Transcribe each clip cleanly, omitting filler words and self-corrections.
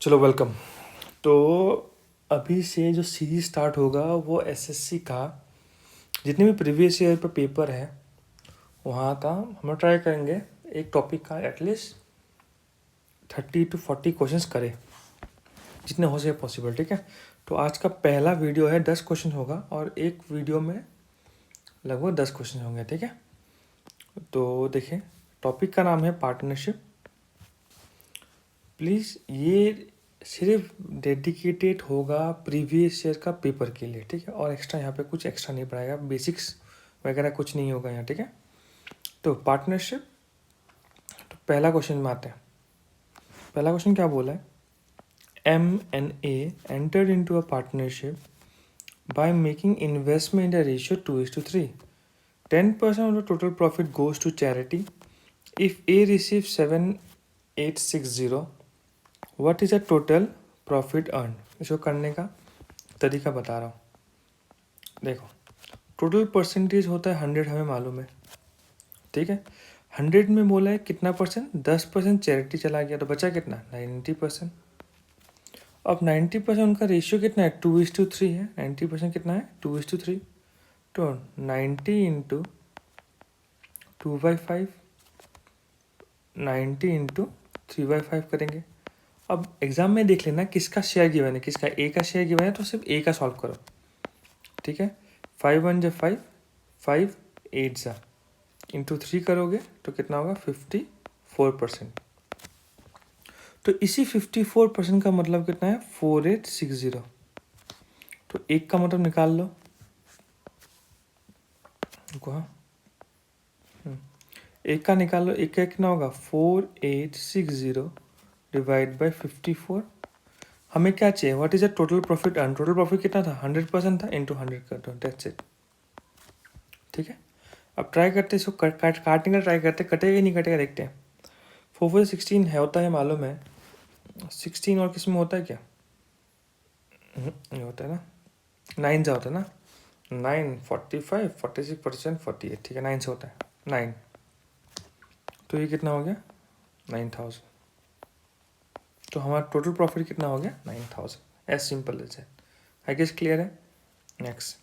चलो वेलकम। तो अभी से जो सीरीज स्टार्ट होगा वो एसएससी का जितने भी प्रीवियस ईयर पे पेपर है वहाँ का हम ट्राई करेंगे एक टॉपिक का एटलीस्ट 30 to 40 क्वेश्चंस करें जितने हो सके पॉसिबल। ठीक है, तो आज का पहला वीडियो है 10 क्वेश्चन होगा और एक वीडियो में लगभग 10 क्वेश्चन होंगे। ठीक है, तो देखें टॉपिक का नाम है पार्टनरशिप। प्लीज़ ये सिर्फ डेडिकेटेड होगा प्रीवियस ईयर का पेपर के लिए। ठीक है, और एक्स्ट्रा यहाँ पे कुछ एक्स्ट्रा नहीं पढ़ाएगा, बेसिक्स वगैरह कुछ नहीं होगा यहाँ। ठीक है, तो पार्टनरशिप, तो पहला क्वेश्चन में आते हैं। पहला क्वेश्चन क्या बोला है? M&A entered into a partnership by making investment in a ratio 2:3. 10% of the total profit goes to charity. If A receives 7,860, what is the total profit earned? इसको करने का तरीका बता रहा हूँ। देखो, टोटल परसेंटेज होता है 100, हमें मालूम है। ठीक है, 100 में बोला है कितना परसेंट? 10% चैरिटी चला गया, तो बचा कितना? 90%। अब 90% उनका रेशियो कितना है? 2:3 है। 90% कितना है? 2:3। तो 90 इंटू 2/5, 90 इंटू 3/5 करेंगे। अब एग्जाम में देख लेना किसका शेयर गिवन है, किसका ए का शेयर गिवन है, तो सिर्फ ए का सॉल्व करो। ठीक है, 5 1 5, 5 8 इंटू 3 करोगे तो कितना होगा? 54%। तो इसी 54% का मतलब कितना है? 4860। तो एक का मतलब निकाल लो। एक का निकाल लो, एक का कितना होगा? 4860 डिवाइड बाई 54। हमें क्या चाहिए? What is the total profit earn? Total profit कितना था? 100% था, इंटू 100 कर दो, दैट्स इट। ठीक है, अब ट्राई करते इसको काटने का ट्राई करते, कटेगा नहीं कटेगा देखते हैं। 4 4 16 है, होता है मालूम है। 16 और किस में होता है क्या? ये होता है ना, 9 से होता है ना। 9 45 46% 48। ठीक है, 9 से होता है 9। तो ये कितना हो गया? 9000। तो हमारा टोटल प्रॉफिट कितना हो गया? 9000। एज सिंपल एज है। आई गेस क्लियर है। Next,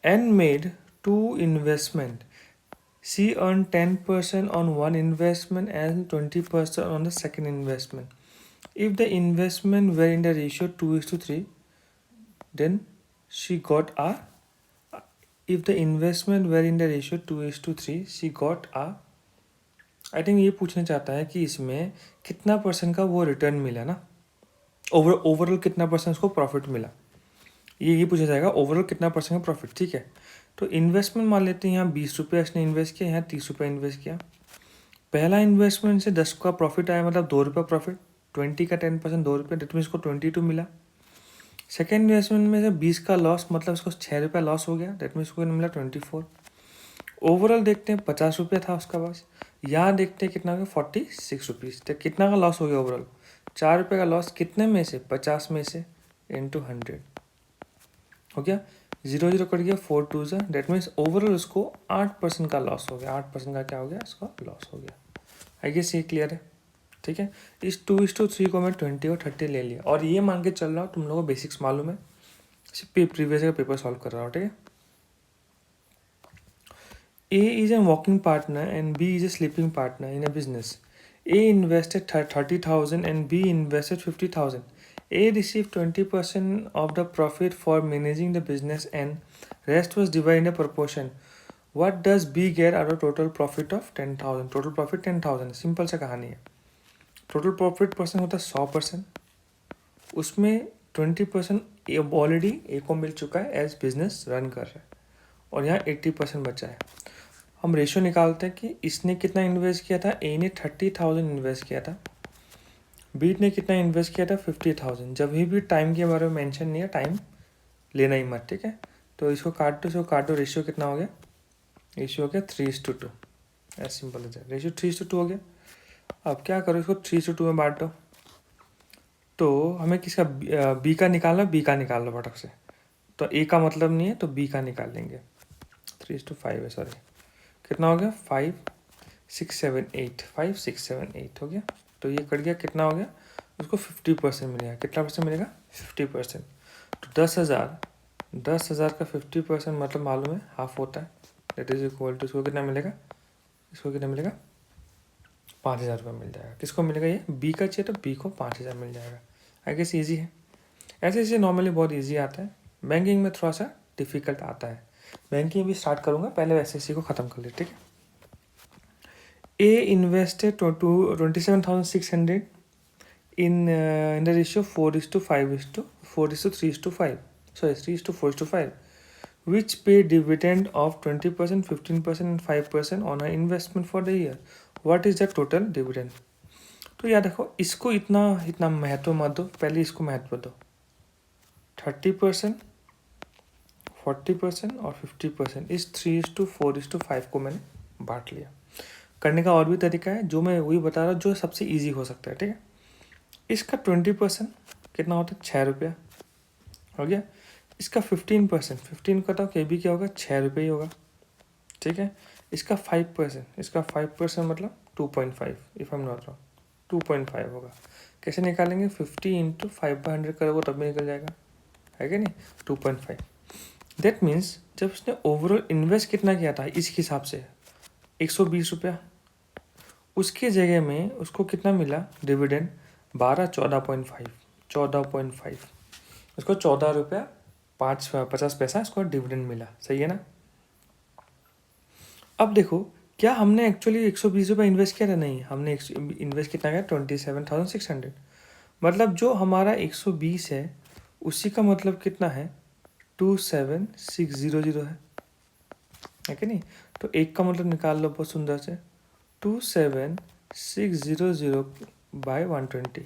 N made 2 investment. She earned 10% on one investment and 20% on the second investment. If the investment were in the ratio 2:3, then she got a. If the investment were in the ratio 2:3, she got a. I think ये पूछना चाहता है कि इसमें कितना percent का वो return मिला ना, ओवरऑल कितना परसेंट उसको प्रॉफिट मिला, ये पूछा जाएगा। ओवरऑल कितना परसेंट का प्रॉफिट। ठीक है, तो इन्वेस्टमेंट मान लेते हैं, यहाँ 20 रुपये इसने इन्वेस्ट किया, यहाँ 30 रुपये इन्वेस्ट किया। पहला इन्वेस्टमेंट से 10 का प्रॉफिट आया, मतलब 2 रुपये प्रॉफिट। 20 का 10% 2 रुपये, डेट मीन इसको 22 मिला। सेकेंड इन्वेस्टमेंट में से 20 का लॉस, मतलब इसको 6 रुपये लॉस हो गया, डेट मीन इसको मिला 24। ओवरऑल देखते हैं 50 रुपये था उसका पास। यहाँ देखते हैं कितना हो गया? 46 रुपीज़। तो कितना का लॉस हो गया ओवरऑल? 4 रुपये का लॉस। कितने में से? 50 में से, इंटू 100 हो गया। 0 0 कट गया, 4 2 ज़ा, डेट मीन्स ओवरऑल उसको 8% का लॉस हो गया। 8% का क्या हो गया? इसका लॉस हो गया। आई गेस ये क्लियर है। ठीक है, इस 2:3 को मैं 20 और 30 ले लिया और ये मान के चल रहा हूँ तुम लोगों को बेसिक्स मालूम है, सिर्फ प्रीवियस का पेपर सॉल्व कर रहा हूँ। ठीक है, A is a walking partner and B is a sleeping partner in a business. A invested 30,000 and B invested 50,000. A received 20% of the profit for managing the business and rest was divided in a proportion. What does B get out of total profit of 10,000? Total profit 10,000। Simple सा कहानी है। Total profit percent होता है 100%, उसमें 20% already ए को मिल चुका है, as business run कर रहा है, और यहाँ 80% बचा है। हम रेशियो निकालते हैं कि इसने कितना इन्वेस्ट किया था। ए ने 30,000 इन्वेस्ट किया था, बी ने कितना इन्वेस्ट किया था? 50,000। जब भी टाइम के बारे में मेंशन नहीं है, टाइम लेना ही मत। ठीक है, तो इसको काट दो। रेशियो कितना हो गया? रेशियो हो गया 3:2। एज सिंपल एज रेशियो 3:2 हो गया। अब क्या करो, इसको 3:2 में बांट दो। तो हमें किसका? बी का निकालना, बी का निकाल लो फटक से। तो ए का मतलब नहीं है तो बी का निकाल लेंगे। 3:5 है, सॉरी। कितना हो गया? 5 678 हो गया। तो ये कट गया, कितना हो गया, उसको 50% मिलेगा। कितना परसेंट मिलेगा, 50%। तो 10,000 का 50% मतलब मालूम है हाफ होता है, दैट इज इक्वल टू, इसको कितना मिलेगा, इसको कितना मिलेगा, 5,000 रुपये मिल जाएगा। किसको मिलेगा, ये बी का चाहिए तो बी को 5,000 मिल जाएगा। आई गेस ईजी है। ऐसे ऐसे नॉर्मली बहुत ईजी आता है, बैंकिंग में थोड़ा सा डिफिकल्ट आता है। बैंकिंग भी स्टार्ट करूँगा, पहले एसएससी को ख़त्म कर ले, ठीक है। ए invested to 27,600 in the ratio 4:5, sorry 3:4:5, which pay dividend of 20%, 15% and 5% on an investment for the year. What is the total dividend? तो यार देखो, इसको इतना इतना महत्व मत दो, पहले इसको महत्व दो। 30%, 40% और 50% इस 3:4:5 को मैंने बांट लिया। करने का और भी तरीका है, जो मैं वही बता रहा हूँ जो सबसे ईजी हो सकता है, ठीक है। इसका 20% कितना होता है, 6 रुपया हो गया। इसका 15%, 15 का तो के बी क्या होगा, 6 रुपये ही होगा, ठीक है। इसका 5% मतलब 2.5, if I am not wrong, 2.5 होगा। कैसे निकालेंगे, 50 इंटू 5/100 करोगे तब भी निकल जाएगा, है कि नहीं, 2.5। दैट मीन्स जब उसने ओवरऑल इन्वेस्ट कितना किया था इस हिसाब से 120 रुपया, उसके जगह में उसको कितना मिला डिविडेंड, 14.5, उसको 14 रुपया 50 पैसा इसको डिविडेंड मिला, सही है ना। अब देखो, क्या हमने एक्चुअली 120 रुपये इन्वेस्ट किया था, नहीं, हमने इन्वेस्ट कितना किया, 27,600। मतलब जो हमारा 120 है उसी का मतलब कितना है, 27,600 है कि नहीं। तो एक का मतलब निकाल लो बहुत सुंदर से, 27,600 बाय 120,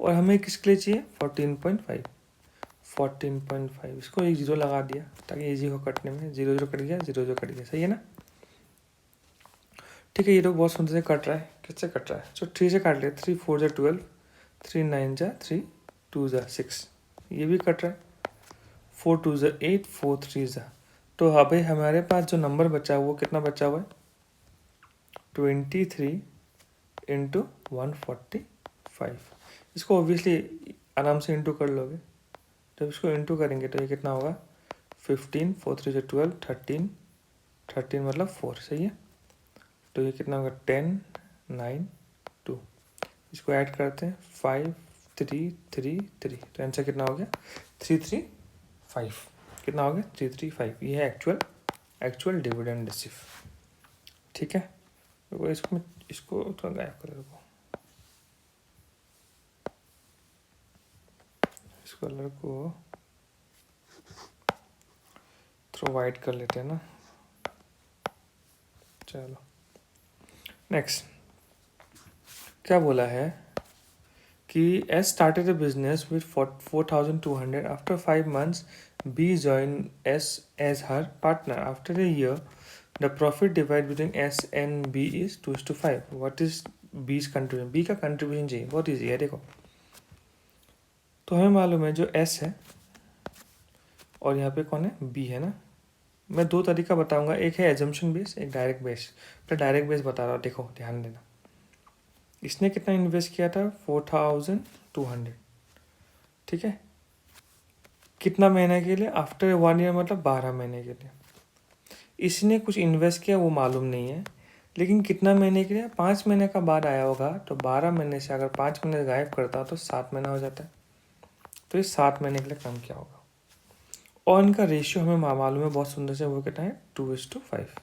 और हमें किसके लिए चाहिए, 14.5, इसको एक जीरो लगा दिया ताकि इजी हो कटने में, 0 कट गया, 0 कट गया, सही है ना। ठीक है, ये तो बहुत सुंदर से कट रहा है, किससे कट रहा है, तो 3 से काट ले, 3 4 जा 12, 3 9 जा 3 2 जा 6, ये भी कट रहा है, 4 2 जा 8, 4 3 जा। तो हाँ भाई, हमारे पास जो नंबर बचा हुआ वो कितना बचा हुआ है, 23 इंटू 145। इसको ऑब्वियसली आराम से इंटू कर लोगे, जब इसको इंटू करेंगे तो ये कितना होगा, 15, 4 3 से 12, 13 मतलब 4, सही है। तो ये कितना होगा, 10 9 2, इसको ऐड करते हैं, 5 3 3 3, तो आंसर कितना हो गया, 335। कितना हो गया, 335। ये है एक्चुअल डिविडेंड रिसीव, ठीक है। तो इसको थोड़ा गायब कर दो, इस कलर को थ्रो वाइट कर लेते हैं ना। चलो नेक्स्ट, क्या बोला है कि S started a business with 4,200, after 5 months B join S as her partner, after a year the profit divide between S and B is 2:5। What is B's contribution, B का कंट्रीब्यूशन चाहिए, बहुत easy है। देखो, तो हमें मालूम है जो एस है और यहाँ पे कौन है, बी है ना। मैं दो तरीका बताऊंगा, एक है एजम्पशन बेस, एक डायरेक्ट बेस। तो डायरेक्ट बेस बता रहा हूँ, देखो ध्यान देना। इसने कितना इन्वेस्ट किया था, 4,200, ठीक है। कितना महीने के लिए, आफ्टर 1 ईयर मतलब 12 महीने के लिए। इसने कुछ इन्वेस्ट किया वो मालूम नहीं है, लेकिन कितना महीने के लिए, 5 महीने का बाद आया होगा। तो 12 महीने से अगर 5 महीने गायब करता तो 7 महीना हो जाता है। तो ये 7 महीने के लिए काम किया होगा, और इनका रेशियो हमें मालूम है बहुत सुंदर से, वो कितना है, 2:5,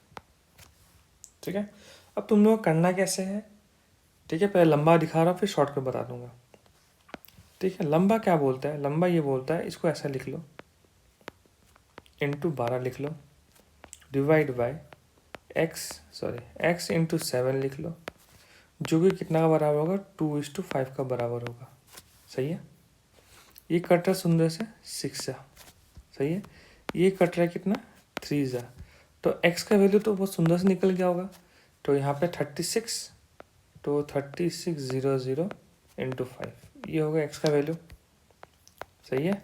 ठीक है। अब तुम लोग करना कैसे है, ठीक है, पहले लंबा दिखा रहा हूँ फिर शॉर्ट कर बता दूंगा, ठीक है। लंबा क्या बोलता है, लंबा ये बोलता है, इसको ऐसा लिख लो, इंटू 12 लिख लो, डिवाइड बाय एक्स इंटू 7 लिख लो, जो कि कितना का बराबर होगा, 2:5 का बराबर होगा, सही है। ये कट रहा सुंदर से 6 जा, सही है। ये कट रहा है कितना, 3 जा। तो x का वैल्यू तो बहुत सुंदर से निकल गया होगा। तो यहाँ पे 36, तो 3600 इंटू 5, ये होगा x का वैल्यू, सही है।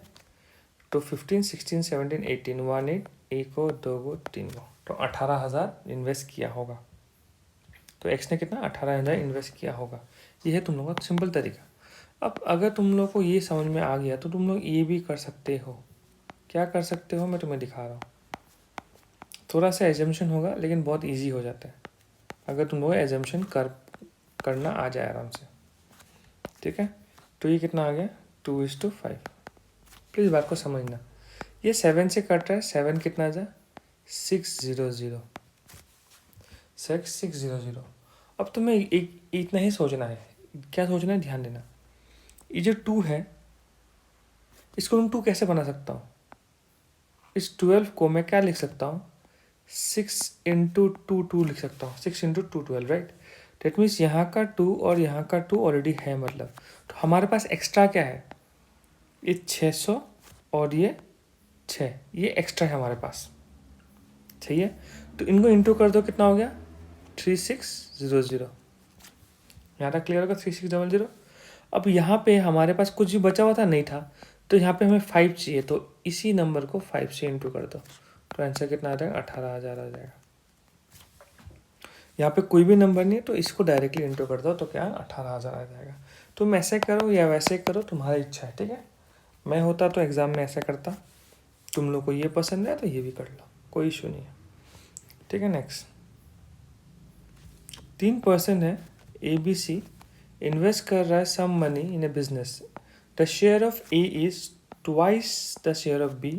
तो 15 16 17 18 1 8 1 2 3 तो 18,000 इन्वेस्ट किया होगा। तो तो एक्स ने कितना 18,000 इन्वेस्ट किया होगा। ये है तुम लोगों का सिंपल तरीका। अब अगर तुम लोग को ये समझ में आ गया तो तुम लोग ये भी कर सकते हो। क्या कर सकते हो मैं तुम्हें दिखा रहा हूँ। थोड़ा सा एजम्पशन होगा लेकिन बहुत ईजी हो जाता है अगर तुम लोग एजम्पशन करना आ जाए आराम से। ठीक है, तो ये कितना आ गया 2:5। प्लीज़ बात को समझना। ये 7 से कट रहा है, 7 कितना आ जाए 600, 600। अब तुम्हें एक इतना ही सोचना है। क्या सोचना है, ध्यान देना। ये जो 2 है इसको मैं 2 कैसे बना सकता हूँ। इस 12 को मैं क्या लिख सकता हूँ 6 इंटू 2 लिख सकता हूँ। 6 इंटू 2 12, राइट। डेट मीन्स यहाँ का 2 और यहाँ का 2 ऑलरेडी है, मतलब तो हमारे पास एक्स्ट्रा क्या है, ये 600 और ये 6, ये एक्स्ट्रा है हमारे पास। सही है, तो इनको इंटू कर दो, कितना हो गया 3600। यहाँ तक क्लियर होगा 3600। अब यहाँ पे हमारे पास कुछ भी बचा हुआ था नहीं था, तो यहाँ पे हमें 5 चाहिए, तो इसी नंबर को 5 से इंटू कर दो, तो आंसर कितना आ जाएगा 18,000 आ जाएगा। यहाँ पे कोई भी नंबर नहीं है तो इसको डायरेक्टली इंटू कर दो, तो क्या 18,000 आ जाएगा। तुम ऐसे करो या वैसे करो, तुम्हारी इच्छा है। ठीक है, मैं होता तो एग्ज़ाम में ऐसा करता। तुम लोग को ये पसंद है तो ये भी कर लो, कोई इशू नहीं है। ठीक है, नेक्स्ट 3 पर्सन है, ABC इन्वेस्ट कर रहा है some money in a business. The share of A is twice the share of B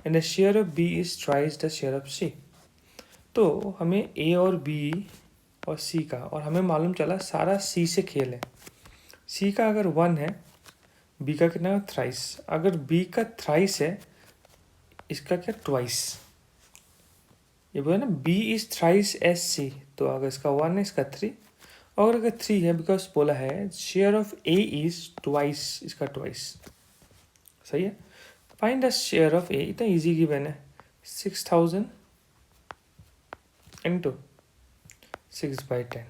and the share of B is twice the share of C। तो हमें A और B और C का, और हमें मालूम चला सारा C से खेल है। C का अगर 1 है, B का कितना थ्राइस। अगर B का थ्राइस है, इसका क्या ट्वाइस। ये बोला ना B is thrice S C, तो अगर इसका 1 है इसका 3, और अगर 3 है बिकॉज बोला है share of A is twice, इसका ट्वाइस। सही है, find the share of A, इतना इजी गिवन है 6000 इंटू 6/10।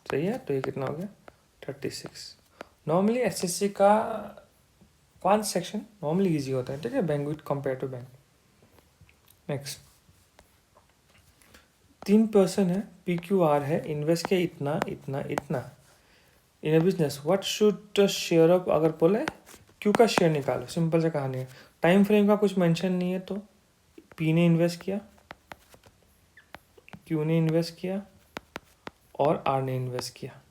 सही है, तो ये कितना हो गया 36। नॉर्मली SSC का कौन सेक्शन नॉर्मली इजी होता है। ठीक है, bank with compare to bank. Next 3 person है, PQR है, इन्वेस्ट किया इतना इतना इतना in a business. What should the share of, अगर बोले Q का शेयर निकालो, सिंपल से कहानी है। टाइम फ्रेम का कुछ मेंशन नहीं है, तो P ने इन्वेस्ट किया, Q ने इन्वेस्ट किया और R ने इन्वेस्ट किया।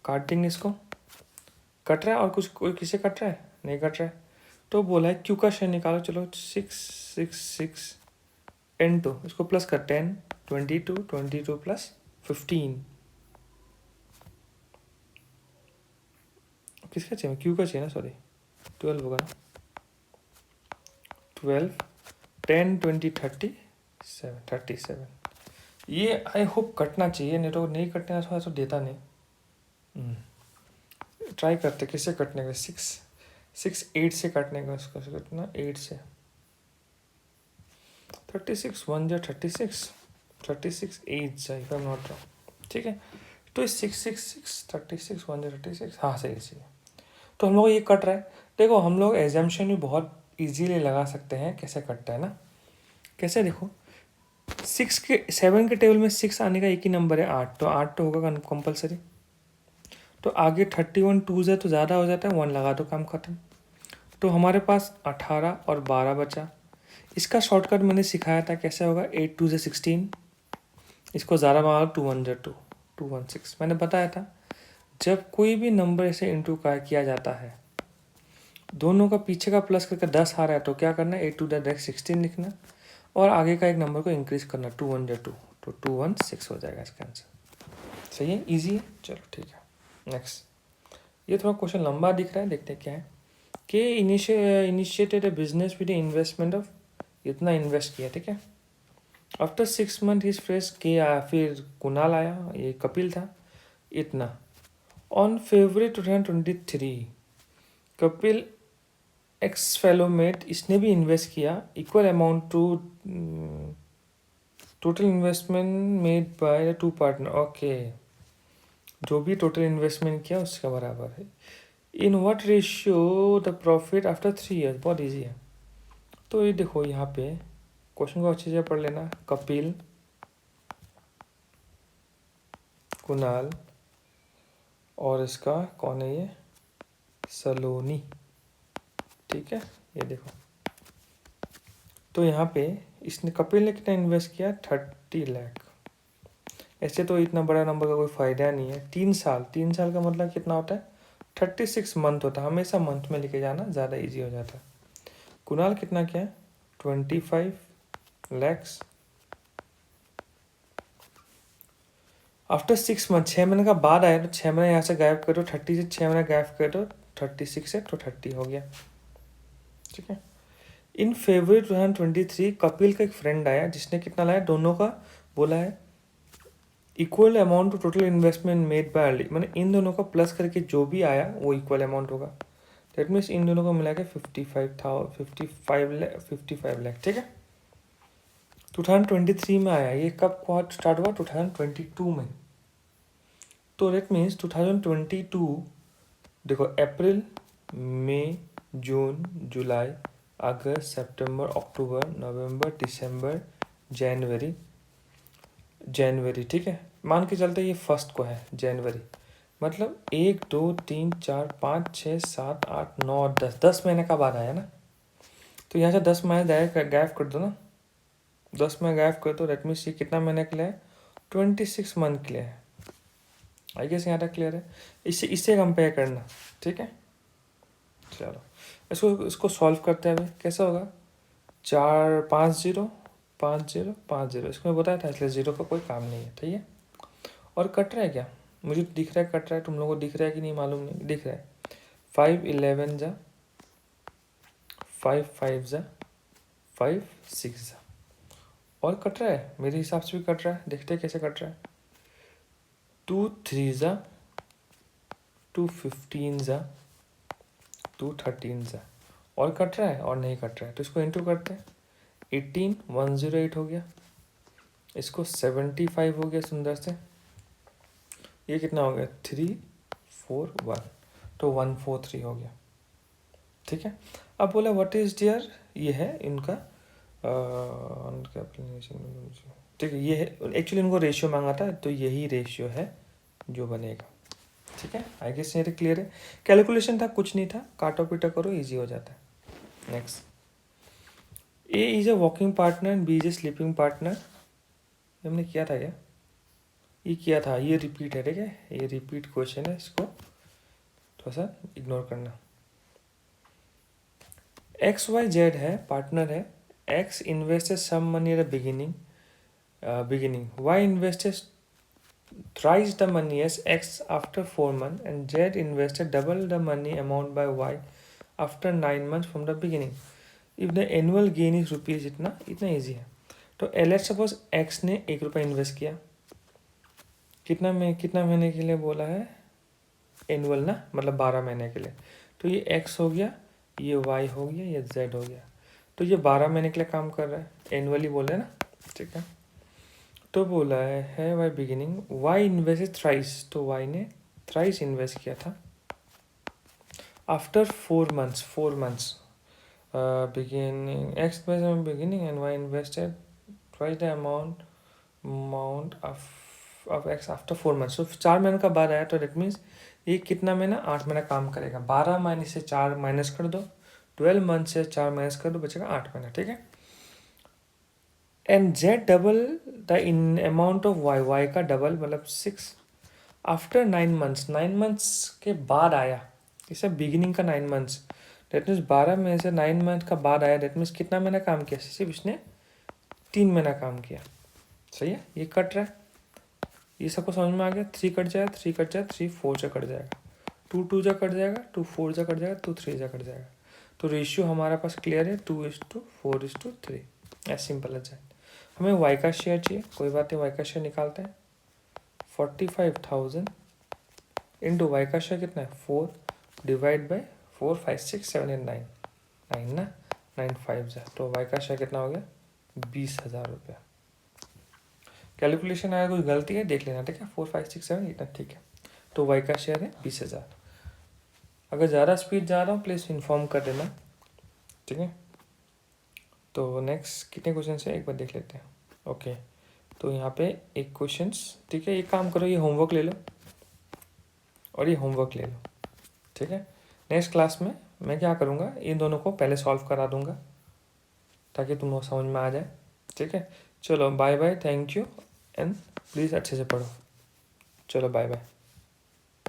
काट देंगे इसको, कट रहा है और कुछ कोई किसे कट रहा है, नहीं कट रहा है। तो बोला है Q का शेयर निकालो, चलो 666 N2, इसको प्लस कर 10 22 22 प्लस 15। किसका चाहिए, Q का चाहिए ना, सॉरी 12 होगा ना, 12 10 20 37। ये आई होप कटना चाहिए, नहीं तो नहीं कटने का तो देता नहीं। ट्राई करते किससे कटने का, 8 से काटने का, उसका कटना 8 से। 36 1 जा 36 36 8 जा, if I am not wrong. ठीक है, तो 666 36 1 जा 36, हाँ सही सही। तो हम लोग ये कट रहा है। देखो हम लोग एग्जाम्पशन भी बहुत इजीली लगा सकते हैं, कैसे कटता है ना, कैसे देखो 7 के टेबल में 6 आने का एक ही नंबर है 8, तो 8 तो होगा कंपलसरी। तो आगे 31 2 है तो ज़्यादा हो जाता है, 1 लगा दो, काम खत्म। तो हमारे पास 18 और 12 बचा। इसका शॉर्टकट मैंने सिखाया था कैसे होगा, 8 2 16, इसको ज़्यादा मांगा 2 1 2 2 1 6। मैंने बताया था जब कोई भी नंबर ऐसे इंटू का किया जाता है, दोनों का पीछे का प्लस करके 10 आ रहा है, तो क्या करना है 8 2 डायरेक्ट 16 लिखना, और आगे का एक नंबर को इंक्रीज करना 2 1 2, तो 2 1 6 हो जाएगा इसका आंसर। सही है, ईजी है, चलो ठीक है। नेक्स्ट, ये थोड़ा क्वेश्चन लंबा दिख रहा है, देखते हैं क्या है। के initiated A business with investment of, इतना इन्वेस्ट किया, ठीक है। आफ्टर 6 मंथ हिज फ्रेश के, फिर कुणाल आया, ये कपिल था, इतना। On February 2023 Kapil X fellowmate, इसने भी इन्वेस्ट किया equal amount to total investment made by the 2 partner. Okay, जो भी टोटल इन्वेस्टमेंट किया उसका बराबर है। In what ratio the profit after 3 years, बहुत इजी है। तो ये देखो यहाँ पे क्वेश्चन को अच्छे से पढ़ लेना। कपिल कुणाल और इसका कौन है ये, सलोनी, ठीक है। ये देखो, तो यहाँ पे इसने, कपिल ने कितना इन्वेस्ट किया, 30 लाख। ऐसे तो इतना बड़ा नंबर का कोई फ़ायदा नहीं है। 3 साल का मतलब कितना होता है, 36 मंथ होता है। हमेशा मंथ में लेके जाना ज़्यादा इजी हो जाता है। कुणाल कितना किया, 25 लैक्स आफ्टर 6 मंथ, 6 महीने का बाद आया तो 6 महीने यहाँ से गायब करो, 30 से 6 महीने गायब करो, 36 है तो 30 हो गया, ठीक है। इन फेब्रुअरी 2023 कपिल का एक फ्रेंड आया जिसने कितना लाया, दोनों का बोला है equal amount to total investment made by early, मैंने इन दोनों का प्लस करके जो भी आया वो इक्वल अमाउंट होगा। दैट मीन्स इन दोनों को मिला के 55 लाख, ठीक है। 2023 में आया, ये कब स्टार्ट हुआ, 2022 में। तो दैट मीन्स 2022, देखो अप्रैल, मई, जून, जुलाई, अगस्त, सितंबर, अक्टूबर, नवंबर, दिसंबर, जनवरी, ठीक है। मान के चलते ये फर्स्ट को है जनवरी, मतलब 1 2 3 4 5 6 7 8 9 10 महीने का बाद आया ना। तो यहाँ से 10 महीने गायब कर दो ना, 10 महीने गायब कर दो। दैट मीन्स ये कितना महीने के लिए है, 26 मंथ के लिए है। आई गेस यहाँ तक क्लियर है। इससे कंपेयर करना, ठीक है। चलो इसको सॉल्व करते हैं। अभी कैसा होगा, 4 5 0 5 0 5 0, इसको मैं बताया था, इसलिए 0 का कोई काम नहीं है, ठीक है। और कट रहा है क्या, मुझे तो दिख रहा है कट रहा है, तुम लोगों को दिख रहा है कि नहीं मालूम नहीं, दिख रहा है। 5 11 जा, 5 5 जा, 5 6 जा, और कट रहा है, मेरे हिसाब से भी कट रहा है। देखते हैं कैसे कट रहा है। 2 3 जा, 2 15 जा, 2 13 जा, और कट रहा है और नहीं कट रहा है, तो इसको इंटू करते हैं। 18 108 हो गया, इसको 75 हो गया सुंदर से। ये कितना हो गया, 3 4 1, तो 143 हो गया, ठीक है। अब बोला व्हाट इज डियर, ये है इनका ठीक है। ये है एक्चुअली इनको रेशियो मांगा था, तो यही रेशियो है जो बनेगा, ठीक है। आई गेस ये क्लियर है। कैलकुलेशन था, कुछ नहीं था, काटो पीटा करो, इजी हो जाता है। Next, A is a walking partner and B is a sleeping partner. हमने किया था क्या, ये किया था, ये रिपीट है, ठीक है। ये रिपीट क्वेश्चन है, इसको थोड़ा सा इग्नोर करना। एक्स वाई जेड है, पार्टनर है। X invested some money at the beginning, y invested thrice the money as x after 4 months, and z invested double the money amount by y after 9 months from the beginning. If the annual gain is rupees, इतना easy है। तो let's suppose x ने 1 रुपया invest किया, कितना महीने के लिए बोला है, एनुअल ना, मतलब 12 महीने के लिए। तो ये x हो गया, ये y हो गया, ये z हो गया। तो ये 12 महीने के लिए काम कर रहा है, एनुअली बोल रहे हैं ना, ठीक है। तो बोला है Y beginning, Y invest thrice, तो वाई ने थ्राइस इन्वेस्ट किया था। After 4 months beginning, X beginning and Y invested twice the amount of X after 4 months. तो 4 महीने का बाद आया, तो दैट मीन्स ये कितना महीना, 8 महीना काम करेगा। 12 महीने से 4 माइनस कर दो, 12 मंथ से 4 माइनस कर दो, बचेगा 8 महीना, ठीक है। And Z double the in amount of Y, Y का डबल मतलब 6 आफ्टर 9 मंथ्स, 9 मंथ्स के बाद आया। इसे बिगिनिंग का 9 मंथ्स, डेट मीन्स 12 में से 9 मंथ का बाद आया। डेट मीन्स कितना महीना काम किया, सिर्फ इसने 3 महीना काम किया, सही है। ये कट रहा है, ये सबको समझ में आ गया। 3 कट जाएगा, 3 कट जाएगा, 3 4 से कट जाएगा, 2 2 जा कट जाएगा, 2 4 जा कट जाएगा, 2 3 जा कट जाएगा। तो रेशियो हमारे पास क्लियर है, 2:4:3, एज सिंपल एज दैट। हमें वाई का शेयर चाहिए, कोई बात नहीं, वाई का शेयर निकालते हैं। 45,000 इंटू वाई का शेयर कितना है, 4 डिवाइड बाई 4 5 6 7 8 9 9 ना, 9 5 जा, तो वाई का शेयर कितना हो गया, 20,000 रुपया। कैलकुलेशन आया, कोई गलती है देख लेना, ठीक है। 4 5 6 7 इतना, ठीक है। तो वाई का शेयर है 20,000। अगर ज़्यादा स्पीड जा रहा हूँ प्लीज़ इन्फॉर्म कर देना, ठीक है। तो नेक्स्ट कितने क्वेश्चन है, एक बार देख लेते हैं। ओके, तो यहाँ पे एक क्वेश्चंस, ठीक है, एक काम करो, ये होमवर्क ले लो और ये होमवर्क ले लो, ठीक है। नेक्स्ट क्लास में मैं क्या करूँगा, इन दोनों को पहले सॉल्व करा दूँगा ताकि तुम समझ में आ जाए, ठीक है। चलो bye bye, thank you, and please अच्छे से पढ़ो। चलो बाय बाय।